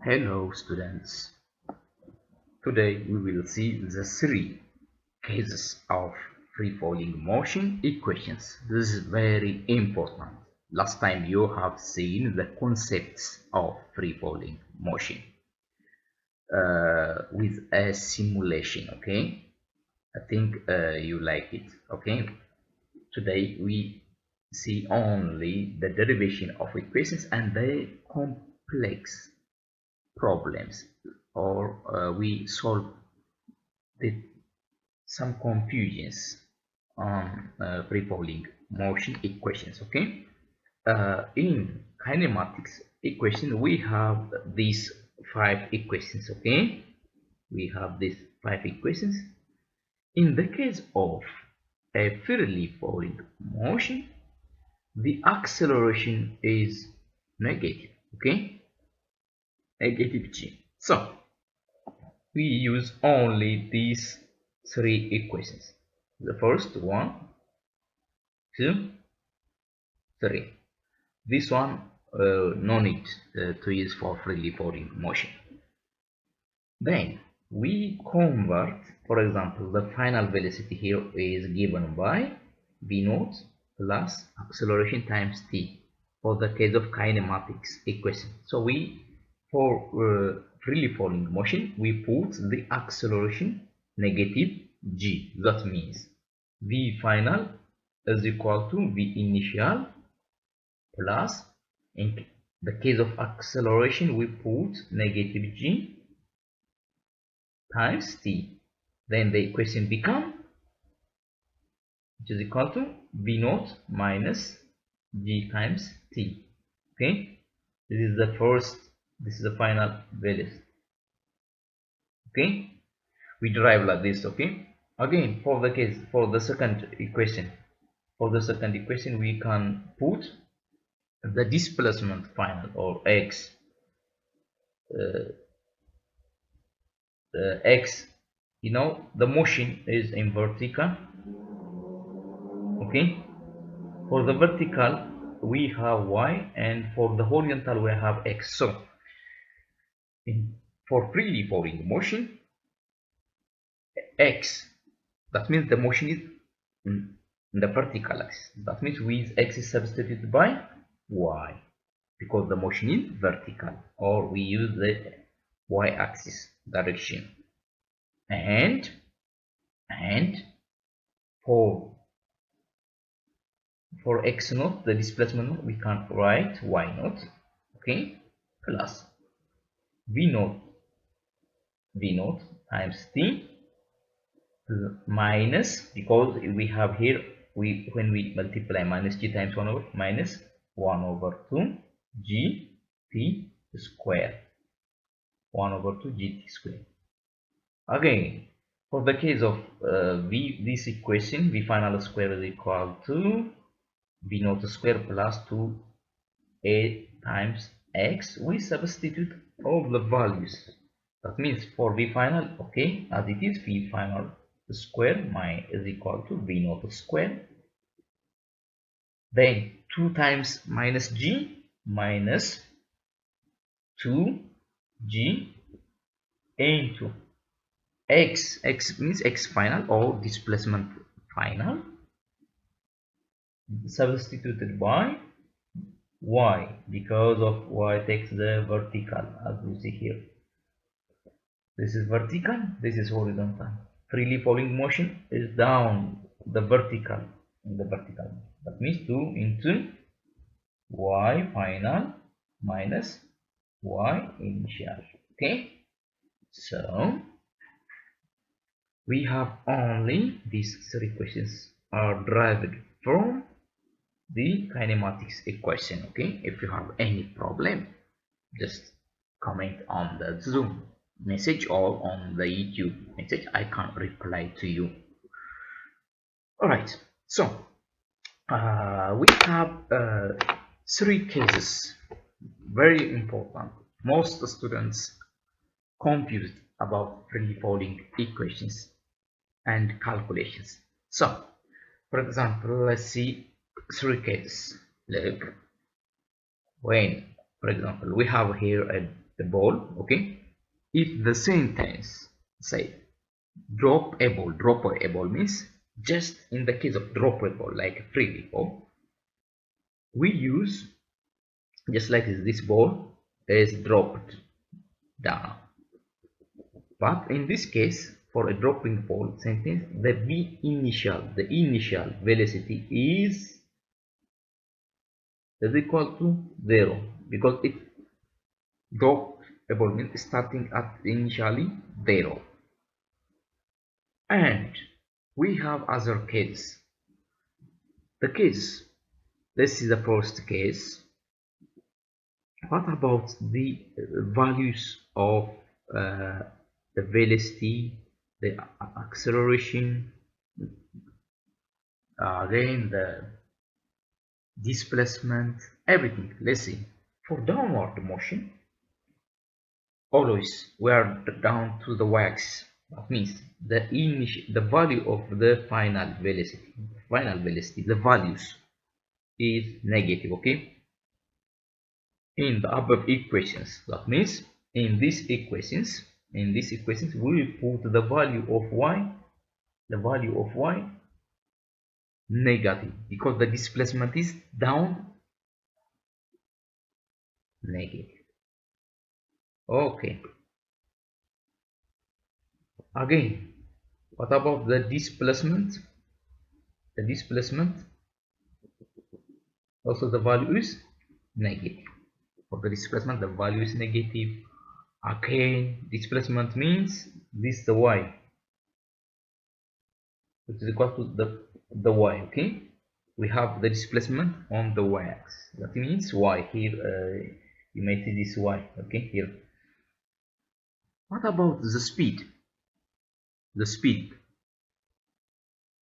Hello students, today we will see the three cases of free falling motion equations. This is very important. Last time you have seen the concepts of free falling motion with a simulation, okay? I think you like it, okay? Today we see only the derivation of equations and the complex problems, or we solve the, some confusions on free falling motion equations. Okay, in kinematics equation we have these five equations. Okay, we have these five equations. In the case of a freely falling motion, the acceleration is negative. Okay, negative g. So we use only these three equations. The first one, 2, 3. This one no need to use for freely falling motion. Then we convert, for example, the final velocity here is given by v naught plus acceleration times t for the case of kinematics equation. So we, for freely falling motion, we put the acceleration negative g. That means v final is equal to v initial plus, in the case of acceleration we put negative g times t. Then the equation become, which is equal to v naught minus g times t. Okay, this is the first, this is the final velocity. Okay, we derive like this. Okay, again for the case, for the second equation, we can put the displacement final, or x, x, you know, the motion is in vertical. Okay, for the vertical we have y, and for the horizontal we have x. So for freely falling motion, x, that means the motion is in the vertical axis. That means with x is substituted by y, because the motion is vertical, or we use the y-axis direction. And for x naught, the displacement, we can write y naught, okay, plus v naught times t minus, because we have here, when we multiply minus g times 1 over minus 1 over 2 g t square, 1 over 2 gt square. Again, for the case of this equation, v final square is equal to v naught square plus 2a times x. We substitute all the values. That means for v final, okay, as it is, v final square is equal to v naught square. Then 2 times minus g minus 2g into x. X means x final, or displacement final, substituted by y, because of y takes the vertical, as you see here. This is vertical, this is horizontal. Freely falling motion is down the vertical, that means 2 into y final minus y initial. Okay, so we have only these three equations are derived from the kinematics equation. Okay, if you have any problem, just comment on the Zoom message or on the YouTube message. I can reply to you. All right, so we have three cases, very important. Most students confused about free falling equations and calculations. So for example, let's see three cases. Look, when, for example, we have here a the ball, okay? If the sentence say drop a ball means just in the case of drop a ball, like free ball, we use just like this ball is dropped down. But in this case, for a dropping ball sentence, the initial velocity is equal to 0 because it dropped a ball means starting at initially 0. And we have other case. The case, let's see the first case. What about the values of the velocity, the acceleration, again the displacement, everything? Let's see. For downward motion, always we are down to the y-axis. That means the value of the final velocity, the values is negative, okay? In the above equations, that means in these equations we will put the value of y negative because the displacement is down negative. Okay, again, what about the displacement? Also the value is negative. For the displacement, the value is negative. Again, displacement means this is the y, which is equal to the y. Okay, we have the displacement on the y-axis. That means y here. You may see this y. Okay, here. What about the speed? The speed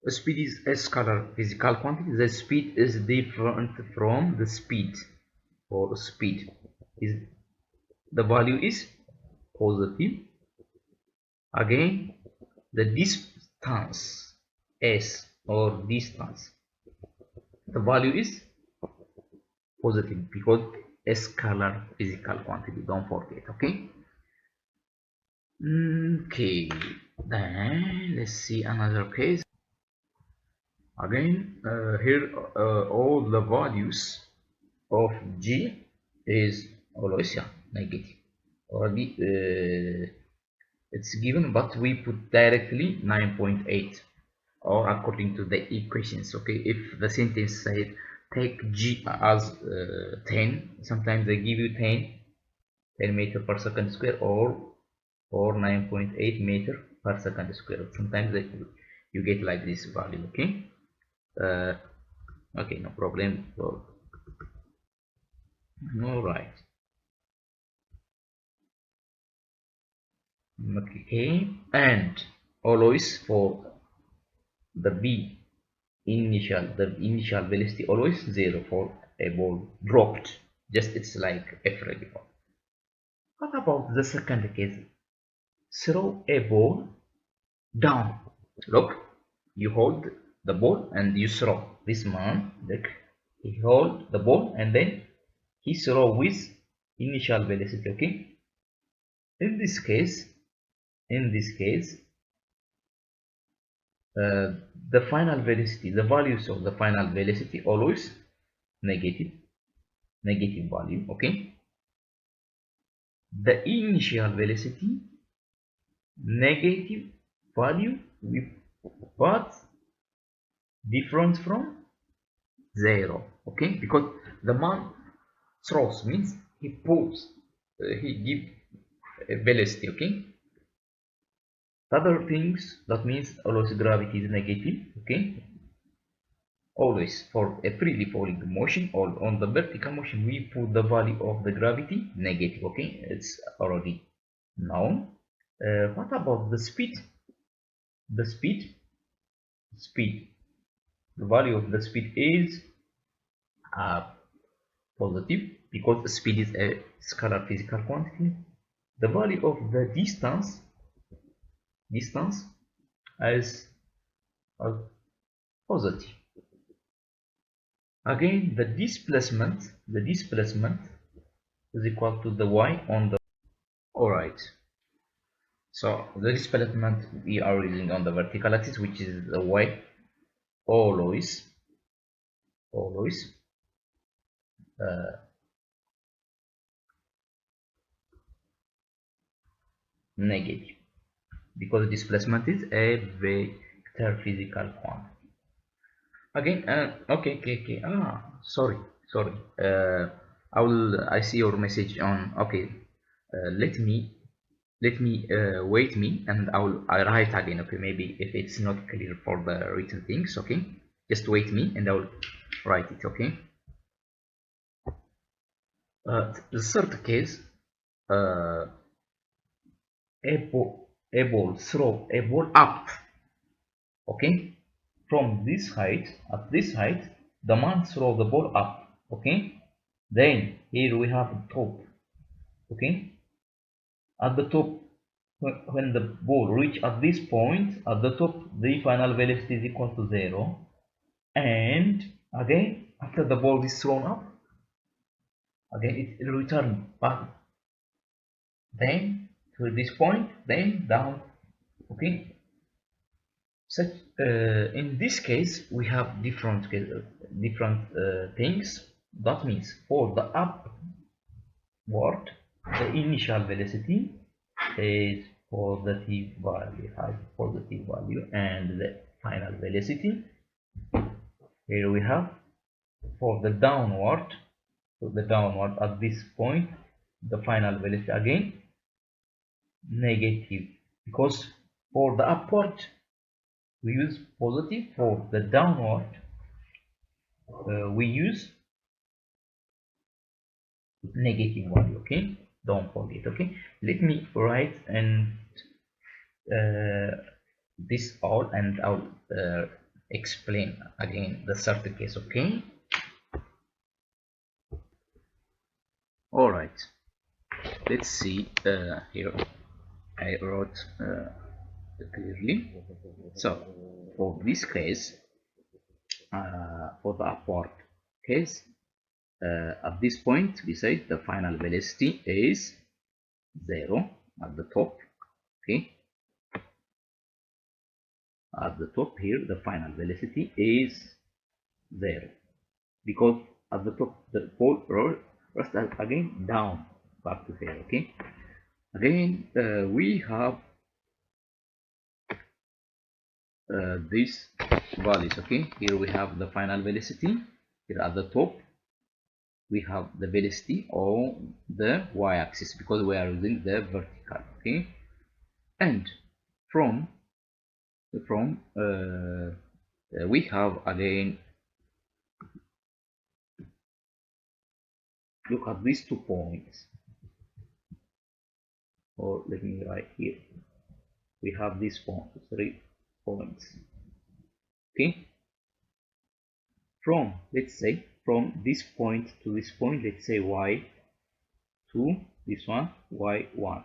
is a scalar physical quantity. The speed is different from the speed, or speed is the value is positive. Again, the distance s or distance, the value is positive because a scalar physical quantity, don't forget. Okay, then let's see another case. Again, here all the values of g is always negative. Already it's given, but we put directly 9.8 or according to the equations. Okay, if the sentence said take g as 10, sometimes they give you 10 meter per second square or 9.8 meter per second square. Sometimes you get like this value. Okay, okay, no problem. All right. Okay, and always for the initial velocity always 0 for a ball dropped, just it's like a free ball. What about the second case? Throw a ball down. Look, you hold the ball and you throw. This man, look, he hold the ball and then he throw with initial velocity. Okay, in this case the final velocity, the values of the final velocity always negative value. Okay, the initial velocity negative value, but different from 0. Okay, because the man throws means he pulls, he give a velocity. Okay, other things, that means always gravity is negative. Okay, always for a freely falling motion or on the vertical motion we put the value of the gravity negative. Okay, it's already known. What about the speed? The speed, the value of the speed is positive because speed is a scalar physical quantity. The value of the distance is positive. Again, the displacement is equal to the y on the All right. So the displacement we are using on the vertical axis, which is the y, always uh, negative, because displacement is a vector physical quantity. Again, okay. Sorry. I see your message on. Okay, let me wait me, and I write again. Okay, maybe if it's not clear for the written things. Okay, just wait me, and I will write it. Okay. The third case, uh, a ball throw a ball up. Okay, from this height, at this height, the man throw the ball up. Okay, then here we have the top. Okay, at the top, when the ball reach at this point, at the top, the final velocity is equal to 0. And again, after the ball is thrown up, again it will return back, then to this point, then down. Okay, such in this case we have different things. That means for the upward, the initial velocity is positive value, has positive value, and the final velocity here we have for the downward. So the downward at this point, the final velocity again negative, because for the upward we use positive, for the downward we use negative value. Okay, don't forget. Okay, let me write and this all, and I'll explain again the third case. Okay, all right, let's see. Here I wrote clearly. So for this case, for the upward case, at this point we say the final velocity is 0 at the top. Okay, at the top here the final velocity is 0, because at the top the ball rolls again down back to 0. Okay, again we have these values. Okay, here we have the final velocity. Here at the top we have the velocity on the y-axis, because we are using the vertical. Okay, and from we have again, look at these 2 points, or let me write here, we have these 3 points. Okay, from, let's say, from this point to this point, let's say y to this one, y1.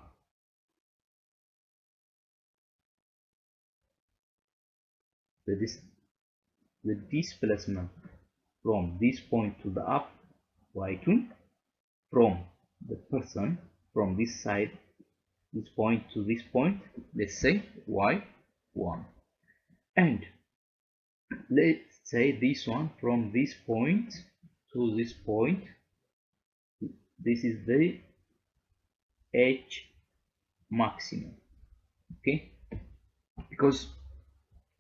The displacement from this point to the up, y2, from the person from this side, this point to this point, let's say y1. And let's say this one from this point to this point, this is the h maximum. Okay, because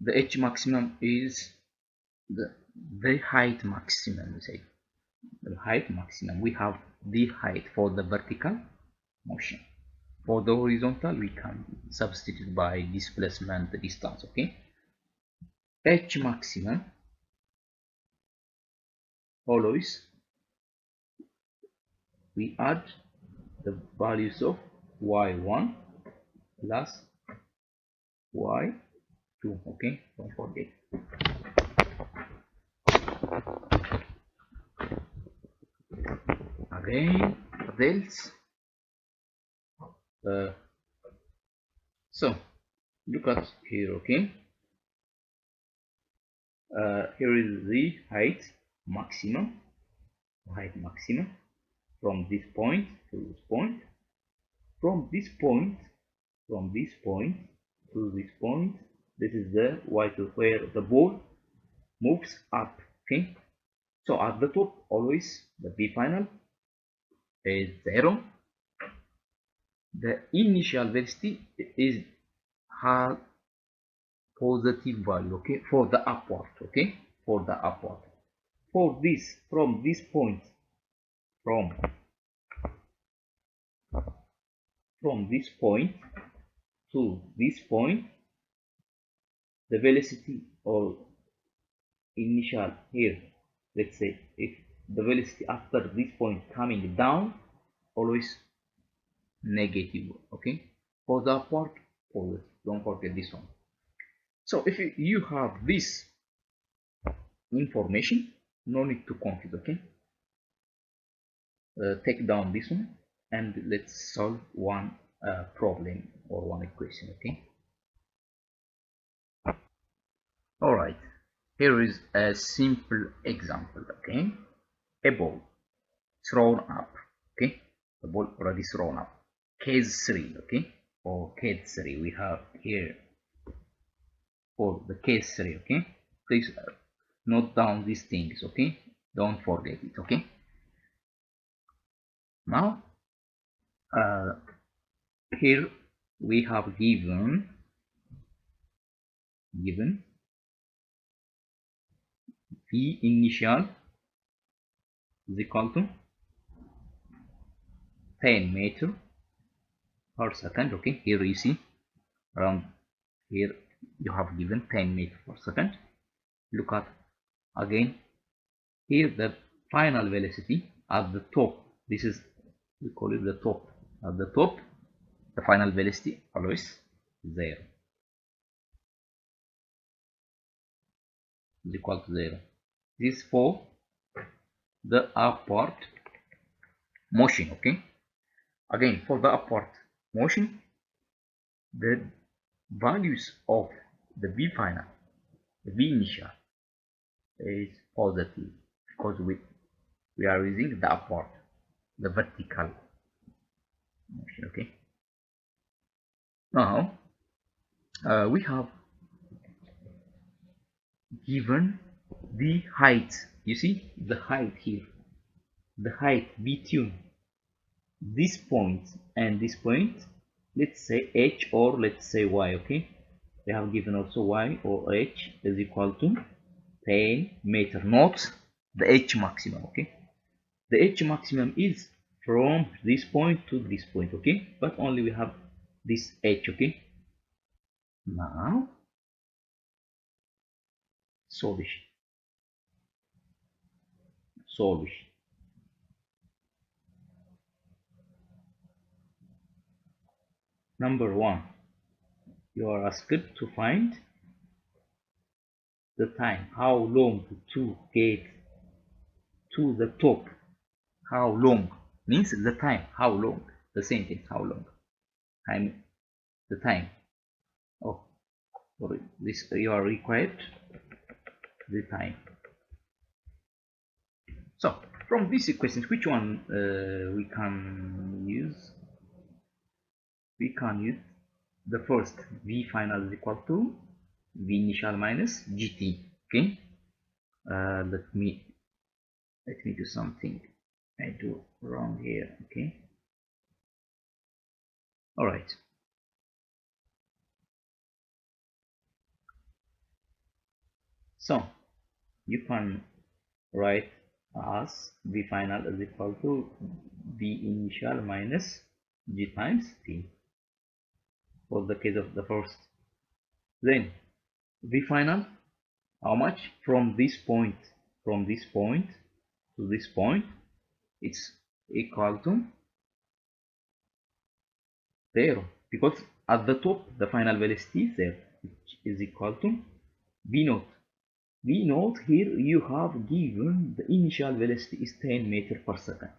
the h maximum is the height maximum. We say the height maximum. We have the height for the vertical motion. For the horizontal, we can substitute by displacement distance. Okay, h maximum always we add the values of y1 plus y2. Okay, don't forget. Again, what else? So look at here. Okay, here is the height maximum from this point to this point. from this point to this point, this is the where the ball moves up. Okay, so at the top always the v final is 0. The initial velocity is has positive value, okay, for the upward, okay, for the upward. For this, from this point, from this point to this point, the velocity or initial here, let's say if the velocity after this point coming down, always negative, okay, for the upward, positive. Don't forget this one. So if you have this information, no need to confuse, okay. Take down this one and let's solve one problem or one equation, okay. All right, here is a simple example, okay. A ball thrown up, okay, the ball already thrown up, case 3, okay, or case 3 we have here for the case 3, okay. Please note down these things, okay, don't forget it, okay. Now here we have given v initial is equal to 10 meter per second, okay. Here you see around here you have given 10 meter per second. Look at again here the final velocity at the top, this is, we call it the top, at the top the final velocity always 0 is equal to 0. This is for the upward motion, okay. Again for the upward motion, the values of the v final, the v initial is positive because we are using the upward, the vertical motion, okay. Now we have given the height, you see the height here, the height between this point and this point, let's say h or let's say y, okay. We have given also y or h is equal to 10 meter, not the h maximum, okay. The h maximum is from this point to this point, okay, but only we have this h, okay. Now solution. Number 1, you are asked to find the time, how long to get to the top. How long means the time, how long, the same thing, how long, time, the time. Oh, sorry, this you are required the time. So from these equations, which one we can use? We can use the first, v final is equal to v initial minus gt, okay. Let me do something I do wrong here, okay. All right, so you can write as v final is equal to v initial minus g times t for the case of the first. Then v final, how much from this point to this point, it's equal to 0 because at the top the final velocity is 0, which is equal to v naught. V naught here you have given the initial velocity is 10 meter per second.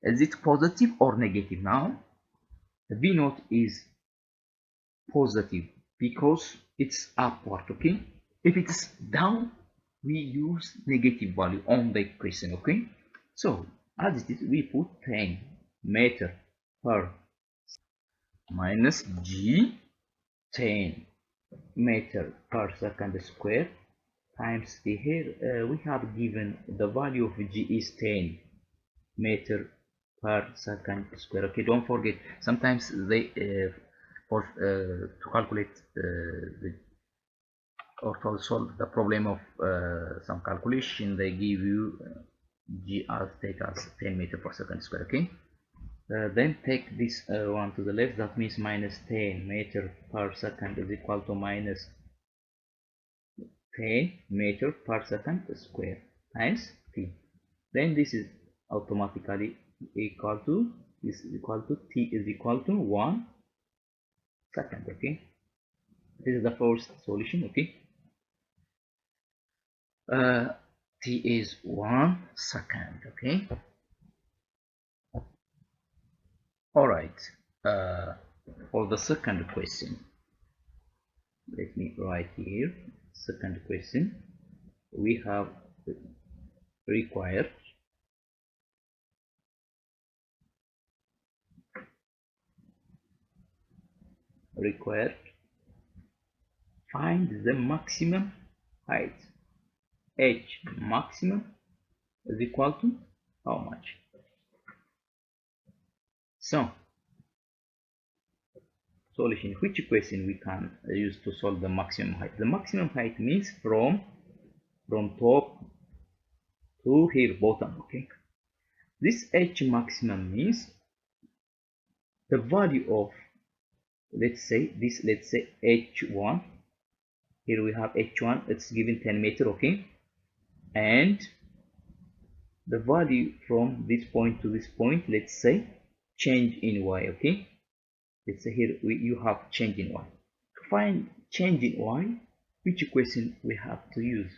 Is it positive or negative? Now the v naught is positive because it's upward, okay. If it's down, we use negative value on the equation, okay. So as it is, we put 10 meter per minus g 10 meter per second square times t. Here we have given the value of g is 10 meter per second square. Okay, don't forget, sometimes they for to calculate the, or to solve the problem of some calculation, they give you g as take as 10 meter per second square. Okay, then take this one to the left. That means minus 10 meter per second is equal to minus 10 meter per second square times t. Then this is automatically equal to, this is equal to t is equal to 1 second. Okay, this is the first solution. Okay, t is 1 second. Okay, all right. uh, for the second question, let me write here. Second question, we have required find the maximum height. H maximum is equal to how much? So solution, which equation we can use to solve the maximum height? The maximum height means from top to here bottom. Okay, this H maximum means the value of, let's say H1. Here we have H1, it's given 10 meter. Okay, and the value from this point to this point, let's say change in y. Okay, let's say here you have change in y. To find change in y, which equation we have to use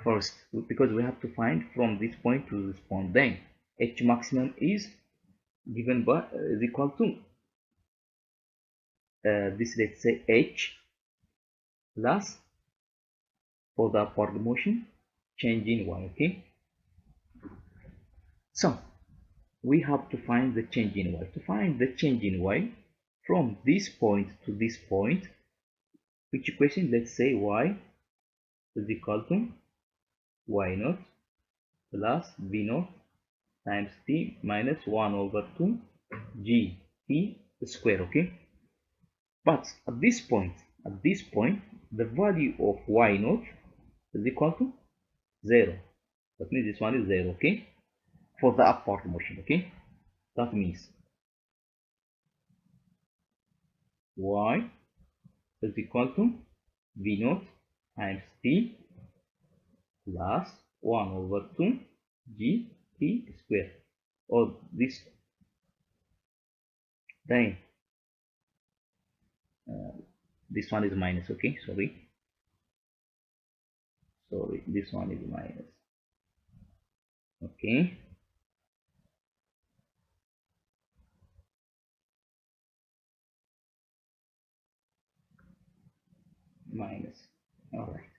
first? Because we have to find from this point to this point. Then H maximum is given by is equal to this, let's say H plus, for the upward motion, change in y. Okay, so we have to find the change in y. To find the change in y from this point to this point, which equation? Let's say y is equal to y naught plus v naught times t minus 1 over 2 g t square. Okay, but at this point, the value of y naught is equal to 0. That means this one is 0. Okay, for the upward motion. Okay, that means y is equal to v naught times t plus 1 over 2 g t square, or this. Then this one is minus. Okay, sorry, this one is minus. Okay, minus. All right,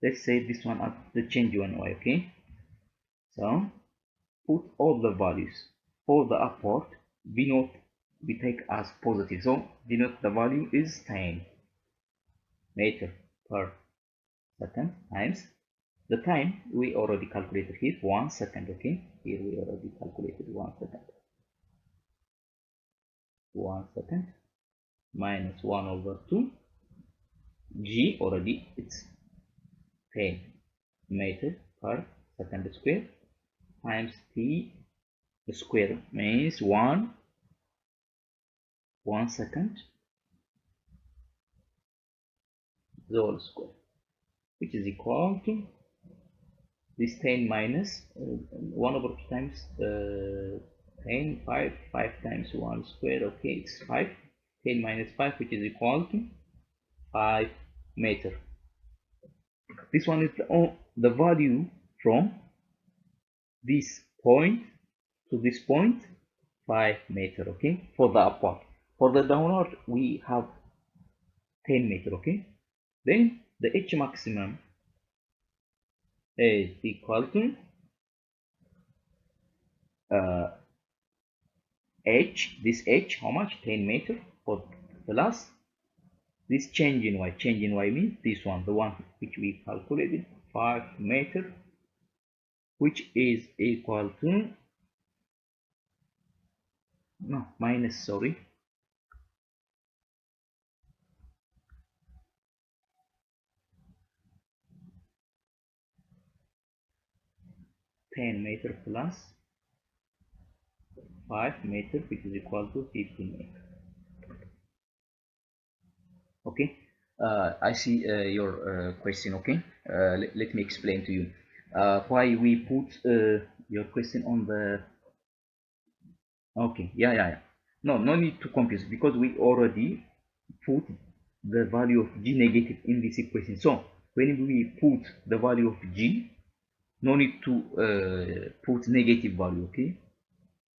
let's say this one at the change one y. Okay, so put all the values. For the upward, v naught we take as positive, so v naught the value is 10 meter per second times the time we already calculated here, 1 second. Okay, here we already calculated 1 second. 1 second minus 1 over 2 g, already it's 10 meter per second square times t square, means 1 second the whole square, which is equal to this 10 minus 1 over 2 times 10, 5 times 1 square. Okay, it's 5. 10 minus 5, which is equal to 5 meter. This one is the value from this point to this point, 5 meter. Okay, for the upward. For the downward, we have 10 meter. Okay, then the H maximum is equal to h, this h, how much? 10 meter, for plus this change in y. Change in y means this one, the one which we calculated, 5 meter, which is equal to, no, minus, sorry, 10 meter plus 5 meter, which is equal to 15 meter. Okay, I see your question. Okay, let me explain to you why we put your question on the. Okay, yeah. No need to confuse, because we already put the value of g negative in this equation. So when we put the value of g, no need to put negative value. Okay,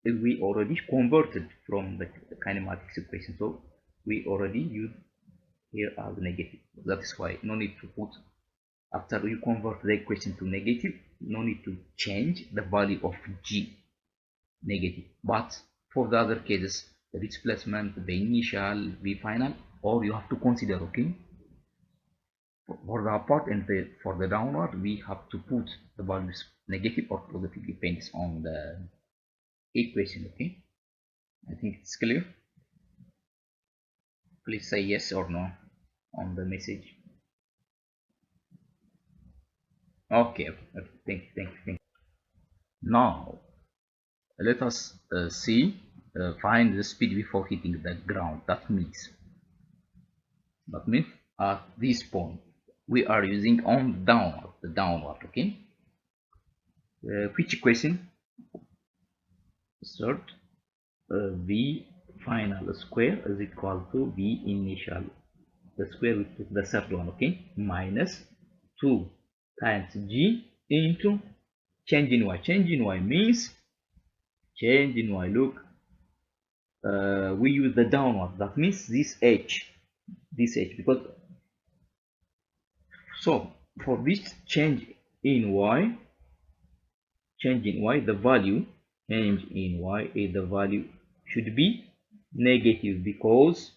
we already converted from the kinematics equation, so we already use here as negative. That is why no need to put, after you convert the equation to negative, no need to change the value of g negative. But for the other cases, the displacement, the initial, v final, or you have to consider. Okay, for the upward and for the downward, we have to put the values negative or positive, depends on the equation. Okay, I think it's clear. Please say yes or no on the message. Okay. Thank you. Now let us find the speed before hitting the ground. That means at this point we are using on the downward. Okay, which equation? Third, v final square is equal to v initial, the square root of the third one. Okay, minus 2 times g into change in y. Change in y means change in y. Look, we use the downward. That means this h, because so for this change in y, the value change in y is the value should be negative, because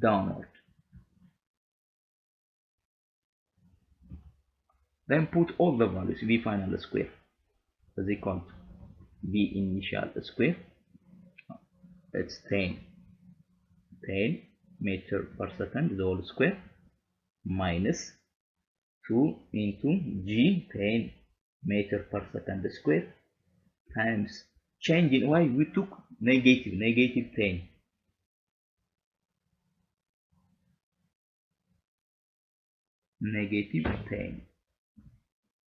downward. Then put all the values. V final square is equal to v initial square. It's 10 meter per second, the whole square, minus 2 into g 10 meter per second square, times change in y. We took negative 10, negative 10,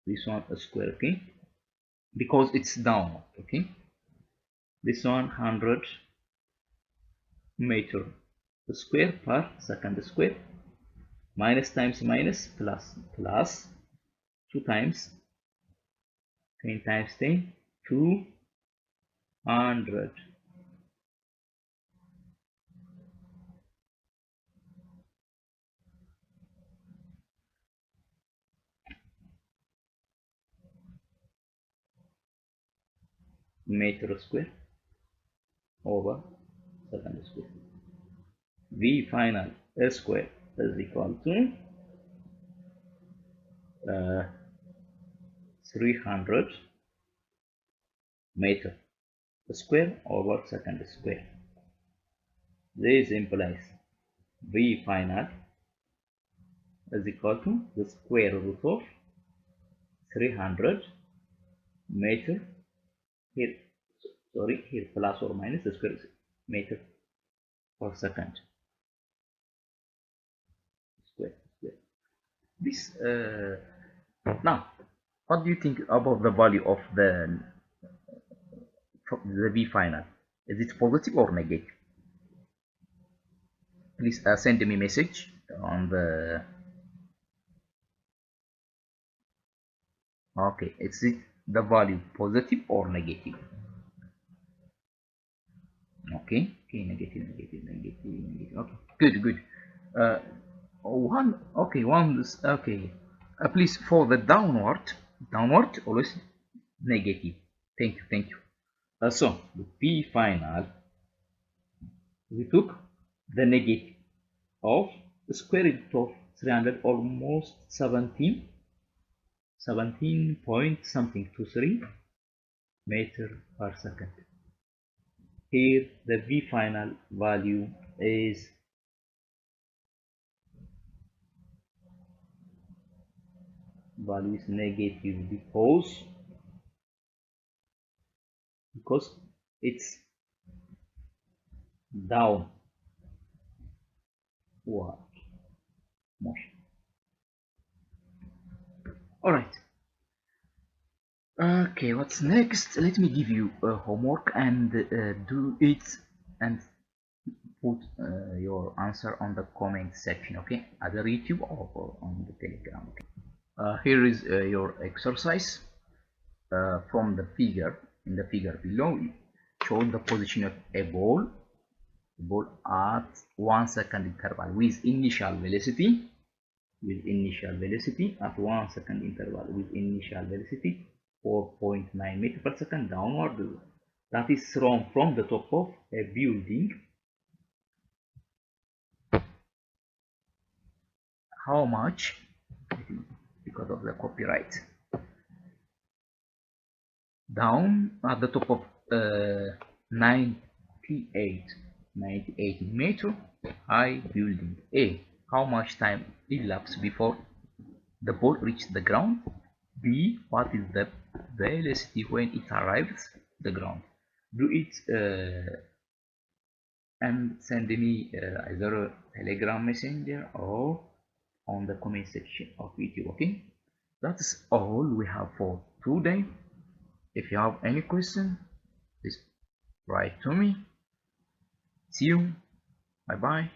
this one a square. Okay, because it's downward. Okay, this one 100 meter square per second square, minus times minus plus 2 times 10 times 10, 200 meter square over second square. V final square is equal to 300 meter square over second square. This implies V final is equal to the square root of 300 meter, here plus or minus the square meter per second square. This now, what do you think about the value of the V final? Is it positive or negative? Please send me a message on the. Okay, is it the value positive or negative? Okay, negative. Okay, good. one, okay, one, okay. Please, for the downward always negative. Thank you. So the p final, we took the negative of the square root of 300, almost 17 point something to 3 meter per second. Here the v final value is negative because it's downward motion. All right. Okay, what's next? Let me give you a homework and do it and put your answer on the comment section, okay? Either YouTube or on the Telegram. Okay? Here is your exercise from the figure. In the figure below, show the position of a ball at 1 second interval with initial velocity at 1 second interval with initial velocity 4.9 meter per second downward, that is thrown from the top of a building. How much, because of the copyright, down at the top of 98 meter high building A? How much time elapsed before the ball reached the ground? B. What is the velocity when it arrives the ground? Do it and send me either a Telegram messenger or on the comment section of YouTube. Okay, that's all we have for today. If you have any question, please write to me. See you. Bye bye.